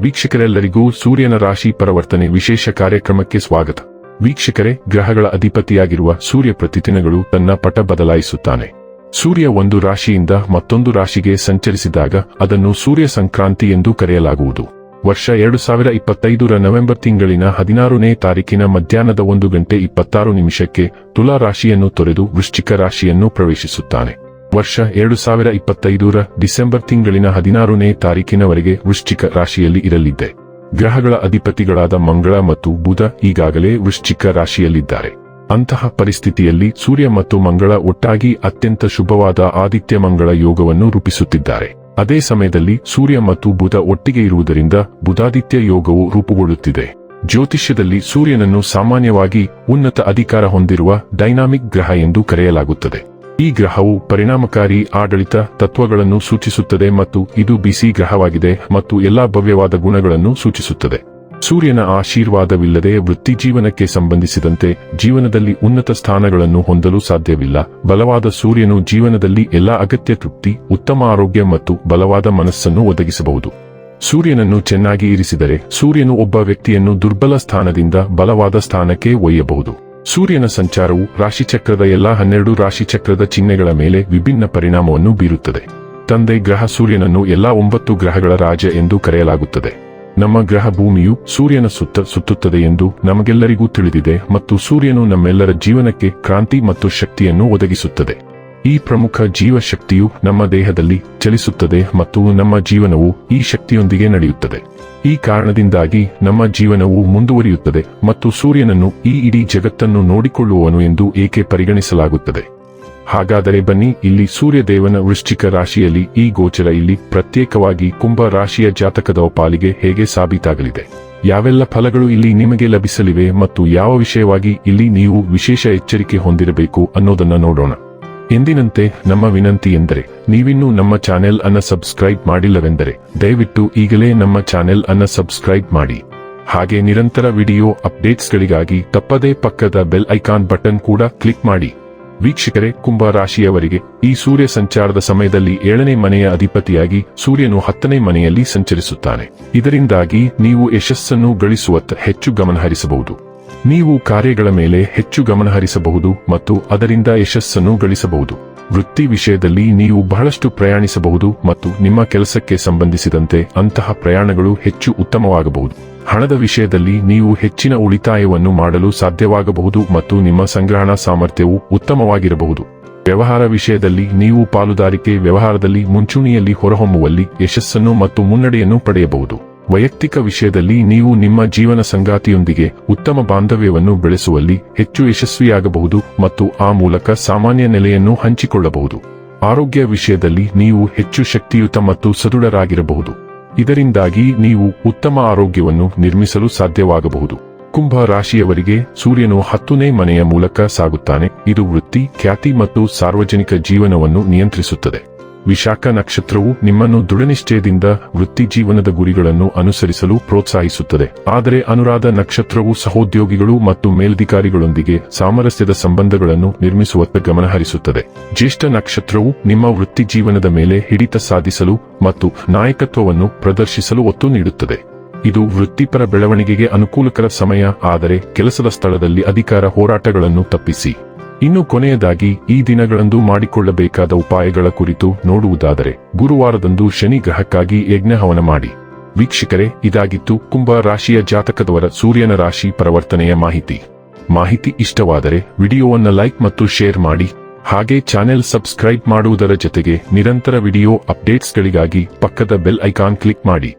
ವೀಕ್ಷಕರೆಲ್ಲರಿಗೂ ಸೂರ್ಯನ ರಾಶಿ ಪರಿವರ್ತನೆ ವಿಶೇಷ ಕಾರ್ಯಕ್ರಮಕ್ಕೆ ಸ್ವಾಗತ. ವೀಕ್ಷಕರೇ, ಗ್ರಹಗಳ ಅಧಿಪತಿಯಾಗಿರುವ ಸೂರ್ಯ ಪ್ರತಿದಿನಗಳು ತನ್ನ ಪಟ ಬದಲಾಯಿಸುತ್ತಾನೆ. ಸೂರ್ಯ ಒಂದು ರಾಶಿಯಿಂದ ಮತ್ತೊಂದು ರಾಶಿಗೆ ಸಂಚರಿಸಿದಾಗ ಅದನ್ನು ಸೂರ್ಯ ಸಂಕ್ರಾಂತಿ ಎಂದು ಕರೆಯಲಾಗುವುದು. ವರ್ಷ 2025ರ ನವೆಂಬರ್ ತಿಂಗಳಿನ 16ನೇ ತಾರೀಕಿನ ಮಧ್ಯಾಹ್ನದ 1:26 ತುಲಾ ರಾಶಿಯನ್ನು ತೊರೆದು ವೃಶ್ಚಿಕ ರಾಶಿಯನ್ನು ಪ್ರವೇಶಿಸುತ್ತಾನೆ. ವರ್ಷ 2025ರ ಡಿಸೆಂಬರ್ ತಿಂಗಳಿನ 16ನೇ ತಾರೀಕಿನವರೆಗೆ ವೃಶ್ಚಿಕ ರಾಶಿಯಲ್ಲಿ ಇರಲಿದೆ. ಗ್ರಹಗಳ ಅಧಿಪತಿಗಳಾದ ಮಂಗಳ ಮತ್ತು ಬುಧ ಈಗಾಗಲೇ ವೃಶ್ಚಿಕ ರಾಶಿಯಲ್ಲಿದ್ದಾರೆ. ಅಂತಹ ಪರಿಸ್ಥಿತಿಯಲ್ಲಿ ಸೂರ್ಯ ಮತ್ತು ಮಂಗಳ ಒಟ್ಟಾಗಿ ಅತ್ಯಂತ ಶುಭವಾದ ಆದಿತ್ಯ ಮಂಗಳ ಯೋಗವನ್ನು ರೂಪಿಸುತ್ತಿದ್ದಾರೆ. ಅದೇ ಸಮಯದಲ್ಲಿ ಸೂರ್ಯ ಮತ್ತು ಬುಧ ಒಟ್ಟಿಗೆ ಇರುವುದರಿಂದ ಬುಧಾದಿತ್ಯ ಯೋಗವು ರೂಪುಗೊಳ್ಳುತ್ತಿದೆ. ಜ್ಯೋತಿಷ್ಯದಲ್ಲಿ ಸೂರ್ಯನನ್ನು ಸಾಮಾನ್ಯವಾಗಿ ಉನ್ನತ ಅಧಿಕಾರ ಹೊಂದಿರುವ ಡೈನಾಮಿಕ್ ಗ್ರಹ ಎಂದು ಕರೆಯಲಾಗುತ್ತದೆ. ಈ ಗ್ರಹವು ಪರಿಣಾಮಕಾರಿ ಆಡಳಿತ ತತ್ವಗಳನ್ನು ಸೂಚಿಸುತ್ತದೆ ಮತ್ತು ಇದು ಬಿಸಿ ಗ್ರಹವಾಗಿದೆ ಮತ್ತು ಎಲ್ಲಾ ಭವ್ಯವಾದ ಗುಣಗಳನ್ನು ಸೂಚಿಸುತ್ತದೆ. ಸೂರ್ಯನ ಆಶೀರ್ವಾದವಿಲ್ಲದೆ ವೃತ್ತಿ ಜೀವನಕ್ಕೆ ಸಂಬಂಧಿಸಿದಂತೆ ಜೀವನದಲ್ಲಿ ಉನ್ನತ ಸ್ಥಾನಗಳನ್ನು ಹೊಂದಲು ಸಾಧ್ಯವಿಲ್ಲ. ಬಲವಾದ ಸೂರ್ಯನು ಜೀವನದಲ್ಲಿ ಎಲ್ಲಾ ಅಗತ್ಯ ತೃಪ್ತಿ, ಉತ್ತಮ ಆರೋಗ್ಯ ಮತ್ತು ಬಲವಾದ ಮನಸ್ಸನ್ನು ಒದಗಿಸಬಹುದು. ಸೂರ್ಯನನ್ನು ಚೆನ್ನಾಗಿ ಇರಿಸಿದರೆ ಸೂರ್ಯನು ಒಬ್ಬ ವ್ಯಕ್ತಿಯನ್ನು ದುರ್ಬಲ ಸ್ಥಾನದಿಂದ ಬಲವಾದ ಸ್ಥಾನಕ್ಕೆ ಒಯ್ಯಬಹುದು. ಸೂರ್ಯನ ಸಂಚಾರವು ರಾಶಿಚಕ್ರದ ಎಲ್ಲಾ 12 ರಾಶಿಚಕ್ರದ ಚಿಹ್ನೆಗಳ ಮೇಲೆ ವಿಭಿನ್ನ ಪರಿಣಾಮವನ್ನು ಬೀರುತ್ತದೆ. ತಂದೆ ಗ್ರಹ ಸೂರ್ಯನನ್ನು ಎಲ್ಲಾ 9 ಗ್ರಹಗಳ ರಾಜ ಎಂದು ಕರೆಯಲಾಗುತ್ತದೆ. ನಮ್ಮ ಗ್ರಹ ಭೂಮಿಯು ಸೂರ್ಯನ ಸುತ್ತ ಸುತ್ತುತ್ತದೆ ಎಂದು ನಮಗೆಲ್ಲರಿಗೂ ತಿಳಿದಿದೆ ಮತ್ತು ಸೂರ್ಯನು ನಮ್ಮೆಲ್ಲರ ಜೀವನಕ್ಕೆ ಕ್ರಾಂತಿ ಮತ್ತು ಶಕ್ತಿಯನ್ನು ಒದಗಿಸುತ್ತದೆ. ಈ ಪ್ರಮುಖ ಜೀವಶಕ್ತಿಯು ನಮ್ಮ ದೇಹದಲ್ಲಿ ಚಲಿಸುತ್ತದೆ ಮತ್ತು ನಮ್ಮ ಜೀವನವು ಈ ಶಕ್ತಿಯೊಂದಿಗೆ ನಡೆಯುತ್ತದೆ. ಈ ಕಾರಣದಿಂದಾಗಿ ನಮ್ಮ ಜೀವನವು ಮುಂದುವರಿಯುತ್ತದೆ ಮತ್ತು ಸೂರ್ಯನನ್ನು ಈ ಇಡೀ ಜಗತ್ತನ್ನು ನೋಡಿಕೊಳ್ಳುವವನು ಎಂದು ಏಕೆ ಪರಿಗಣಿಸಲಾಗುತ್ತದೆ. ಹಾಗಾದರೆ ಬನ್ನಿ, ಇಲ್ಲಿ ಸೂರ್ಯದೇವನ ವೃಶ್ಚಿಕ ರಾಶಿಯಲ್ಲಿ ಈ ಗೋಚರ ಇಲ್ಲಿ ಪ್ರತ್ಯೇಕವಾಗಿ ಕುಂಭ ರಾಶಿಯ ಜಾತಕದ ಪಾಲಿಗೆ ಹೇಗೆ ಸಾಬೀತಾಗಲಿದೆ, ಯಾವೆಲ್ಲ ಫಲಗಳು ಇಲ್ಲಿ ನಿಮಗೆ ಲಭಿಸಲಿವೆ ಮತ್ತು ಯಾವ ವಿಷಯವಾಗಿ ಇಲ್ಲಿ ನೀವು ವಿಶೇಷ ಎಚ್ಚರಿಕೆ ಹೊಂದಿರಬೇಕು ಅನ್ನೋದನ್ನ ನೋಡೋಣ. ಎಂದಿನಂತೆ ನಮ್ಮ ವಿನಂತಿ ಎಂದರೆ, ನೀವಿನ್ನೂ ನಮ್ಮ ಚಾನೆಲ್ ಅನ್ನು ಸಬ್ಸ್ಕ್ರೈಬ್ ಮಾಡಿಲ್ಲವೆಂದರೆ ದಯವಿಟ್ಟು ಈಗಲೇ ನಮ್ಮ ಚಾನೆಲ್ ಅನ್ನು ಸಬ್ಸ್ಕ್ರೈಬ್ ಮಾಡಿ. ಹಾಗೆ ನಿರಂತರ ವಿಡಿಯೋ ಅಪ್ಡೇಟ್ಸ್ಗಳಿಗಾಗಿ ತಪ್ಪದೇ ಪಕ್ಕದ ಬೆಲ್ ಐಕಾನ್ ಬಟನ್ ಕೂಡ ಕ್ಲಿಕ್ ಮಾಡಿ. ವೀಕ್ಷಕರೇ, ಕುಂಭ ರಾಶಿಯವರಿಗೆ ಈ ಸೂರ್ಯ ಸಂಚಾರದ ಸಮಯದಲ್ಲಿ 7ನೇ ಮನೆಯ ಅಧಿಪತಿಯಾಗಿ ಸೂರ್ಯನು 10ನೇ ಮನೆಯಲ್ಲಿ ಸಂಚರಿಸುತ್ತಾನೆ. ಇದರಿಂದಾಗಿ ನೀವು ಯಶಸ್ಸನ್ನು ಗಳಿಸುವತ್ತ ಹೆಚ್ಚು ಗಮನಹರಿಸಬಹುದು. ನೀವು ಕಾರ್ಯಗಳ ಮೇಲೆ ಹೆಚ್ಚು ಗಮನಹರಿಸಬಹುದು ಮತ್ತು ಅದರಿಂದ ಯಶಸ್ಸನ್ನು ಗಳಿಸಬಹುದು. ವೃತ್ತಿ ವಿಷಯದಲ್ಲಿ ನೀವು ಬಹಳಷ್ಟು ಪ್ರಯಾಣಿಸಬಹುದು ಮತ್ತು ನಿಮ್ಮ ಕೆಲಸಕ್ಕೆ ಸಂಬಂಧಿಸಿದಂತೆ ಅಂತಹ ಪ್ರಯಾಣಗಳು ಹೆಚ್ಚು ಉತ್ತಮವಾಗಬಹುದು. ಹಣದ ವಿಷಯದಲ್ಲಿ ನೀವು ಹೆಚ್ಚಿನ ಉಳಿತಾಯವನ್ನು ಮಾಡಲು ಸಾಧ್ಯವಾಗಬಹುದು ಮತ್ತು ನಿಮ್ಮ ಸಂಗ್ರಹಣಾ ಸಾಮರ್ಥ್ಯವು ಉತ್ತಮವಾಗಿರಬಹುದು. ವ್ಯವಹಾರ ವಿಷಯದಲ್ಲಿ ನೀವು ಪಾಲುದಾರಿಕೆ ವ್ಯವಹಾರದಲ್ಲಿ ಮುಂಚೂಣಿಯಲ್ಲಿ ಹೊರಹೊಮ್ಮುವಲ್ಲಿ ಯಶಸ್ಸನ್ನು ಮತ್ತು ಮುನ್ನಡೆಯನ್ನು ಪಡೆಯಬಹುದು. ವೈಯಕ್ತಿಕ ವಿಷಯದಲ್ಲಿ ನೀವು ನಿಮ್ಮ ಜೀವನ ಸಂಗಾತಿಯೊಂದಿಗೆ ಉತ್ತಮ ಬಾಂಧವ್ಯವನ್ನು ಬೆಳೆಸುವಲ್ಲಿ ಹೆಚ್ಚು ಯಶಸ್ವಿಯಾಗಬಹುದು ಮತ್ತು ಆ ಮೂಲಕ ಸಾಮಾನ್ಯ ನೆಲೆಯನ್ನು ಹಂಚಿಕೊಳ್ಳಬಹುದು. ಆರೋಗ್ಯ ವಿಷಯದಲ್ಲಿ ನೀವು ಹೆಚ್ಚು ಶಕ್ತಿಯುತ ಮತ್ತು ಸದೃಢರಾಗಿರಬಹುದು. ಇದರಿಂದಾಗಿ ನೀವು ಉತ್ತಮ ಆರೋಗ್ಯವನ್ನು ನಿರ್ಮಿಸಲು ಸಾಧ್ಯವಾಗಬಹುದು. ಕುಂಭ ರಾಶಿಯವರಿಗೆ ಸೂರ್ಯನು 10ನೇ ಮನೆಯ ಮೂಲಕ ಸಾಗುತ್ತಾನೆ. ಇದು ವೃತ್ತಿ, ಖ್ಯಾತಿ ಮತ್ತು ಸಾರ್ವಜನಿಕ ಜೀವನವನ್ನು ನಿಯಂತ್ರಿಸುತ್ತದೆ. ವಿಶಾಖ ನಕ್ಷತ್ರವು ನಿಮ್ಮನ್ನು ದೃಢನಿಶ್ಚಯದಿಂದ ವೃತ್ತಿ ಜೀವನದ ಗುರಿಗಳನ್ನು ಅನುಸರಿಸಲು ಪ್ರೋತ್ಸಾಹಿಸುತ್ತದೆ. ಆದರೆ ಅನುರಾಧ ನಕ್ಷತ್ರವು ಸಹೋದ್ಯೋಗಿಗಳು ಮತ್ತು ಮೇಲಧಿಕಾರಿಗಳೊಂದಿಗೆ ಸಾಮರಸ್ಯದ ಸಂಬಂಧಗಳನ್ನು ನಿರ್ಮಿಸುವತ್ತ ಗಮನಹರಿಸುತ್ತದೆ. ಜ್ಯೇಷ್ಠ ನಕ್ಷತ್ರವು ನಿಮ್ಮ ವೃತ್ತಿ ಜೀವನದ ಮೇಲೆ ಹಿಡಿತ ಸಾಧಿಸಲು ಮತ್ತು ನಾಯಕತ್ವವನ್ನು ಪ್ರದರ್ಶಿಸಲು ಒತ್ತು ನೀಡುತ್ತದೆ. ಇದು ವೃತ್ತಿಪರ ಬೆಳವಣಿಗೆಗೆ ಅನುಕೂಲಕರ ಸಮಯ, ಆದರೆ ಕೆಲಸದ ಸ್ಥಳದಲ್ಲಿ ಅಧಿಕಾರ ಹೋರಾಟಗಳನ್ನು ತಪ್ಪಿಸಿ. ಇನ್ನು ಕೊನೆಯದಾಗಿ ಈ ದಿನಗಳಂದು ಮಾಡಿಕೊಳ್ಳಬೇಕಾದ ಉಪಾಯಗಳ ಕುರಿತು ನೋಡುವುದಾದರೆ, ಗುರುವಾರದಂದು ಶನಿ ಗ್ರಹಕ್ಕಾಗಿ ಯಜ್ಞ ಹವನ ಮಾಡಿ. ವೀಕ್ಷಕರೇ, ಇದಾಗಿತ್ತು ಕುಂಭ ರಾಶಿಯ ಜಾತಕದವರ ಸೂರ್ಯನ ರಾಶಿ ಪರಿವರ್ತನೆಯ ಮಾಹಿತಿ ಇಷ್ಟವಾದರೆ ವಿಡಿಯೋವನ್ನು ಲೈಕ್ ಮತ್ತು ಶೇರ್ ಮಾಡಿ. ಹಾಗೆ ಚಾನೆಲ್ ಸಬ್ಸ್ಕ್ರೈಬ್ ಮಾಡುವುದರ ಜೊತೆಗೆ ನಿರಂತರ ವಿಡಿಯೋ ಅಪ್ಡೇಟ್ಸ್ಗಳಿಗಾಗಿ ಪಕ್ಕದ ಬೆಲ್ ಐಕಾನ್ ಕ್ಲಿಕ್ ಮಾಡಿ.